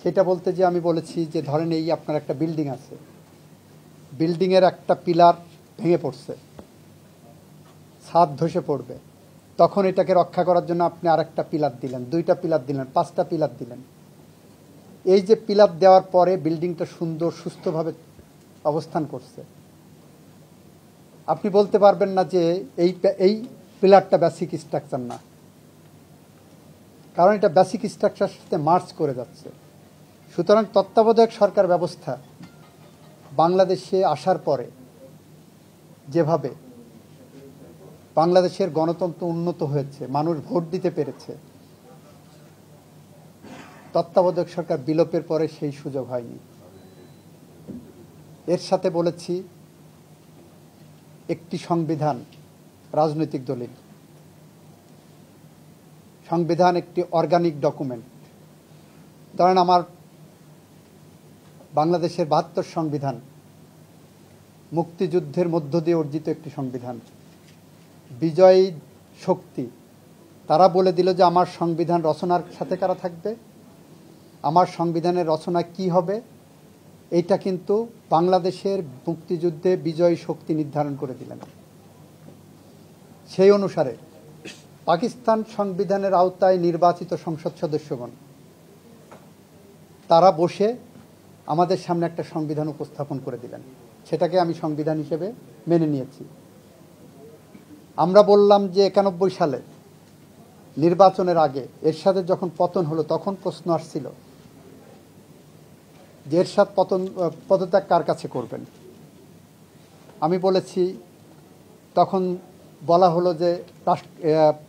সেটা বলতে যে আমি বলেছি যে ধরেন এই আপনার একটা বিল্ডিং আছে, বিল্ডিংয়ের একটা পিলার ভেঙে পড়ছে, ছাদ ধসে পড়বে, তখন এটাকে রক্ষা করার জন্য আপনি আরেকটা পিলার দিলেন, 2টা পিলার দিলেন, 5টা পিলার দিলেন। এই যে পিলার দেওয়ার পরে বিল্ডিংটা সুন্দর সুস্থভাবে অবস্থান করছে, আপনি বলতে পারবেন না যে এই পিলারটা বেসিক স্ট্রাকচার না, কারণ এটা বেসিক স্ট্রাকচারের সাথে মার্চ করে যাচ্ছে। সুতরাং তত্ত্বাবধায়ক সরকার ব্যবস্থা বাংলাদেশে আসার পরে যেভাবে বাংলাদেশের গণতন্ত্র উন্নত হয়েছে, মানুষ ভোট দিতে পেরেছে, তত্ত্বাবধায়ক সরকার বিলোপের পরে সেই সুযোগ হয়নি। এর সাথে বলেছি একটি সংবিধান রাজনৈতিক দলিল, সংবিধান একটি অর্গানিক ডকুমেন্ট। ধরেন আমার বাংলাদেশের 72 সংবিধান মুক্তিযুদ্ধের মধ্য দিয়ে অর্জিত একটি সংবিধান। বিজয়ী শক্তি তারা বলে দিল যে আমার সংবিধান রচনার সাথে কারা থাকবে, আমার সংবিধানের রচনা কি হবে, এইটা কিন্তু বাংলাদেশের মুক্তিযুদ্ধে বিজয়ী শক্তি নির্ধারণ করে দিলেন। সেই অনুসারে পাকিস্তান সংবিধানের আওতায় নির্বাচিত সংসদ সদস্যগণ তারা বসে আমাদের সামনে একটা সংবিধান উপস্থাপন করে দিলেন, সেটাকে আমি সংবিধান হিসেবে মেনে নিয়েছি। আমরা বললাম যে 91 সালে নির্বাচনের আগে এরশাদের যখন পতন হলো, তখন প্রশ্ন আসছিল যে এরশাদ পদত্যাগ কার কাছে করবেন। আমি বলেছি, তখন বলা হলো যে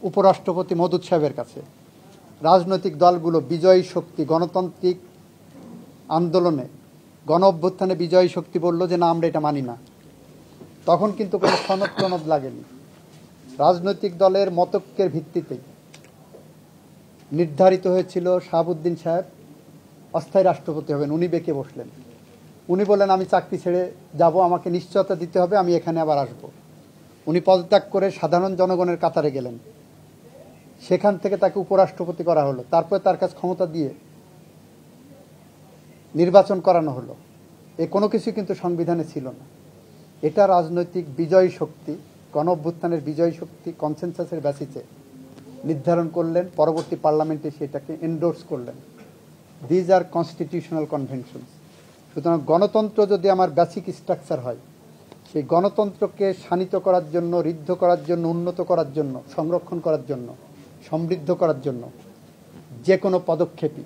উপরাষ্ট্রপতি মওদুদ সাহেবের কাছে। রাজনৈতিক দলগুলো বিজয়ী শক্তি গণতান্ত্রিক আন্দোলনে গণ অভ্যুত্থানে বিজয়ী শক্তি বলল যে না, আমরা এটা মানি না। তখন কিন্তু কোনো সনদ টনদ লাগেনি, রাজনৈতিক দলের মতৈক্যের ভিত্তিতেই নির্ধারিত হয়েছিল শাহাবুদ্দিন সাহেব অস্থায়ী রাষ্ট্রপতি হবেন। উনি বেঁকে বসলেন, উনি বললেন আমি চাকরি ছেড়ে যাব, আমাকে নিশ্চয়তা দিতে হবে, আমি এখানে আবার আসব। উনি পদত্যাগ করে সাধারণ জনগণের কাতারে গেলেন, সেখান থেকে তাকে উপরাষ্ট্রপতি করা হলো, তারপরে তার কাছে ক্ষমতা দিয়ে নির্বাচন করানো হলো। এ কোনো কিছু কিন্তু সংবিধানে ছিল না। এটা রাজনৈতিক বিজয়ী শক্তি, গণ অভ্যুত্থানের বিজয়ী শক্তি কনসেনসাসের বেসিসে নির্ধারণ করলেন, পরবর্তী পার্লামেন্টে সেটাকে এন্ডোর্স করলেন। These are constitutional conventions. সুতরাং গণতন্ত্র যদি আমার বেসিক স্ট্রাকচার হয়, সেই গণতন্ত্রকে শানিত করার জন্য, ঋদ্ধ করার জন্য, উন্নত করার জন্য, সংরক্ষণ করার জন্য, সমৃদ্ধ করার জন্য যে কোনো পদক্ষেপই